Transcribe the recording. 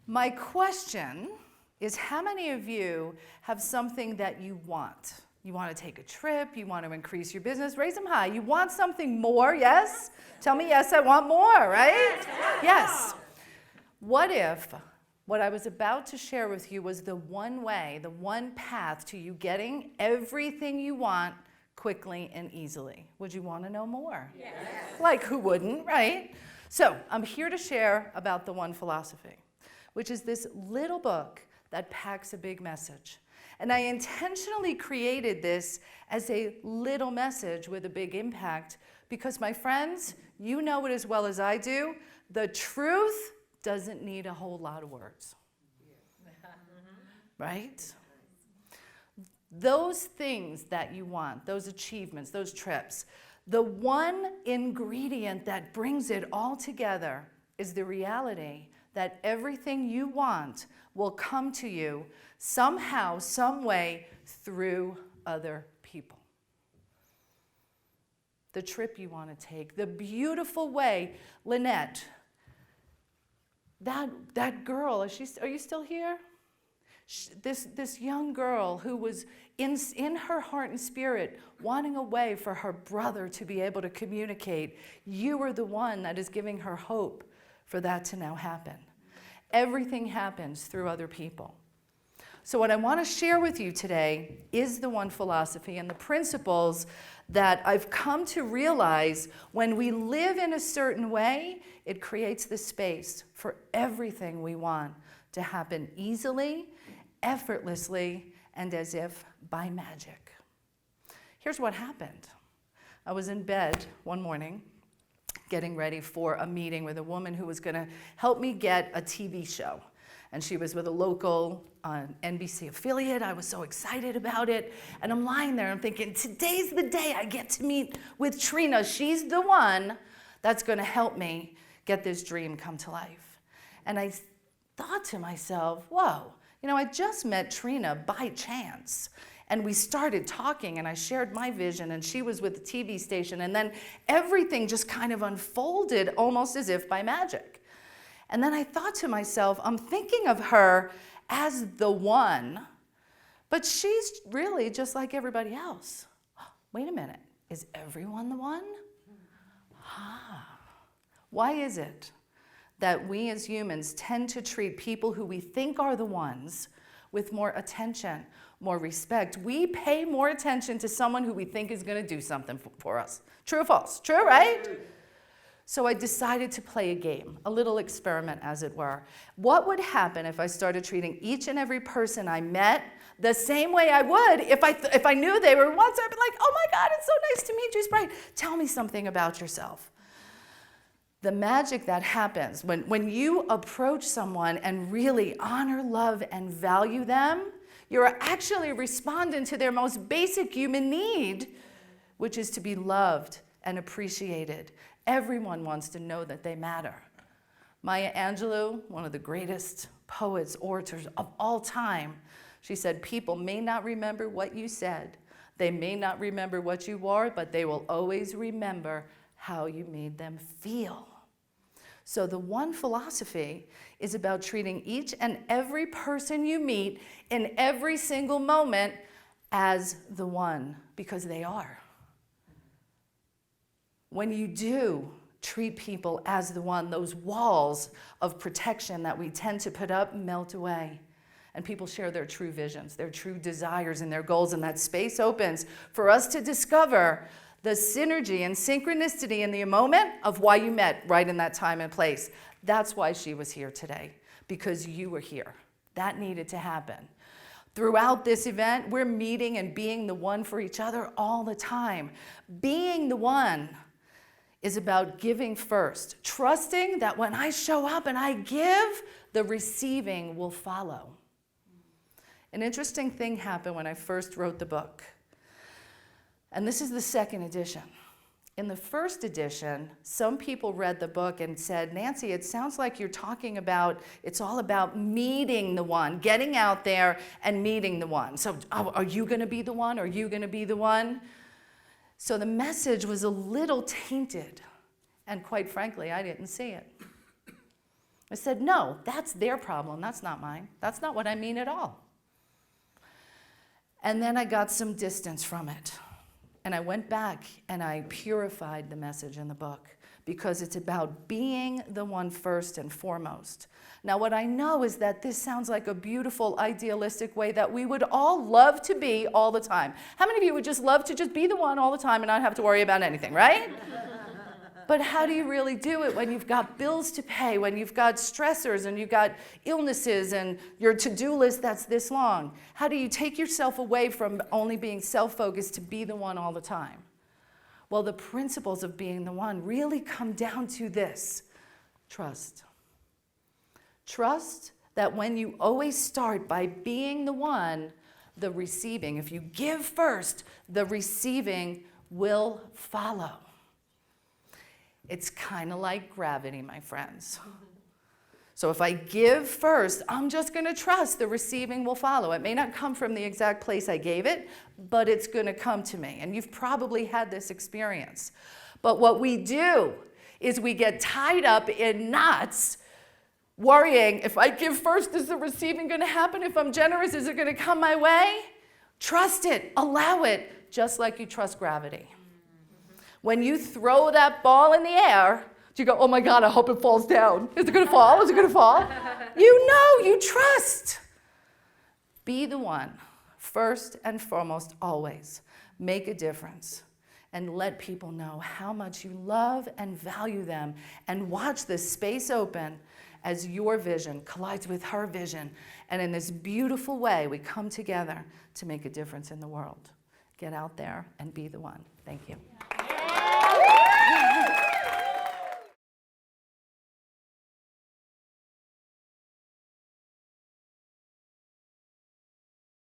My question is, how many of you have something that you want? You want to take a trip, you want to increase your business, raise them high. You want something more, yes? Tell me yes, I want more, right? Yes. What if what I was about to share with you was the one way, the one path to you getting everything you want quickly and easily? Would you want to know more? Yes. Like who wouldn't, right? So I'm here to share about the One Philosophy, which is this little book that packs a big message. And I intentionally created this as a little message with a big impact because, my friends, you know it as well as I do, the truth doesn't need a whole lot of words. Right? Those things that you want, those achievements, those trips, the one ingredient that brings it all together is the reality that everything you want will come to you somehow, some way, through other people. The trip you want to take, the beautiful way, Lynette, that girl, are you still here? This young girl who was in her heart and spirit wanting a way for her brother to be able to communicate, you are the one that is giving her hope for that to now happen. Everything happens through other people. So what I want to share with you today is the One Philosophy and the principles that I've come to realize when we live in a certain way, it creates the space for everything we want to happen easily, effortlessly, and as if by magic. Here's what happened. I was in bed one morning getting ready for a meeting with a woman who was going to help me get a TV show. And she was with a local NBC affiliate. I was so excited about it. And I'm lying there and I'm thinking, today's the day I get to meet with Trina. She's the one that's going to help me get this dream come to life. And I thought to myself, whoa, I just met Trina by chance. And we started talking and I shared my vision and she was with the TV station. And then everything just kind of unfolded almost as if by magic. And then I thought to myself, I'm thinking of her as the one, but she's really just like everybody else. Wait a minute, is everyone the one? Why is it that we as humans tend to treat people who we think are the ones with more attention, more respect? We pay more attention to someone who we think is going to do something for us. True or false? True, right? So I decided to play a game, a little experiment as it were. What would happen if I started treating each and every person I met the same way I would if I knew they were once? I'd be like, oh my God, it's so nice to meet you, Sprite. Tell me something about yourself. The magic that happens when you approach someone and really honor, love, and value them, you're actually responding to their most basic human need, which is to be loved and appreciated. Everyone wants to know that they matter. Maya Angelou, one of the greatest poets, orators of all time, she said, people may not remember what you said. They may not remember what you wore, but they will always remember how you made them feel. So the One Philosophy is about treating each and every person you meet in every single moment as the one, because they are. When you do treat people as the one, those walls of protection that we tend to put up melt away. And people share their true visions, their true desires, and their goals. And that space opens for us to discover the synergy and synchronicity in the moment of why you met right in that time and place. That's why she was here today, because you were here. That needed to happen. Throughout this event, we're meeting and being the one for each other all the time. Being the one is about giving first, trusting that when I show up and I give, the receiving will follow. An interesting thing happened when I first wrote the book. And this is the second edition. In the first edition, some people read the book and said, Nancy, it sounds like you're talking about, it's all about meeting the one, getting out there and meeting the one. So are you going to be the one? Are you going to be the one? So the message was a little tainted, and quite frankly, I didn't see it. I said, no, that's their problem. That's not mine. That's not what I mean at all. And then I got some distance from it. And I went back and I purified the message in the book, because it's about being the one first and foremost. Now, what I know is that this sounds like a beautiful, idealistic way that we would all love to be all the time. How many of you would just love to just be the one all the time and not have to worry about anything, right? But how do you really do it when you've got bills to pay, when you've got stressors and you've got illnesses and your to-do list that's this long? How do you take yourself away from only being self-focused to be the one all the time? Well, the principles of being the one really come down to this: trust. Trust that when you always start by being the one, the receiving, if you give first, the receiving will follow. It's kind of like gravity, my friends. So if I give first, I'm just going to trust the receiving will follow. It may not come from the exact place I gave it, but it's going to come to me. And you've probably had this experience. But what we do is we get tied up in knots, worrying, if I give first, is the receiving going to happen? If I'm generous, is it going to come my way? Trust it. Allow it, just like you trust gravity. When you throw that ball in the air, you go, oh my God, I hope it falls down. Is it going to fall? Is it going to fall? You know, you trust. Be the one, first and foremost, always. Make a difference and let people know how much you love and value them, and watch this space open as your vision collides with her vision. And in this beautiful way, we come together to make a difference in the world. Get out there and be the one. Thank you.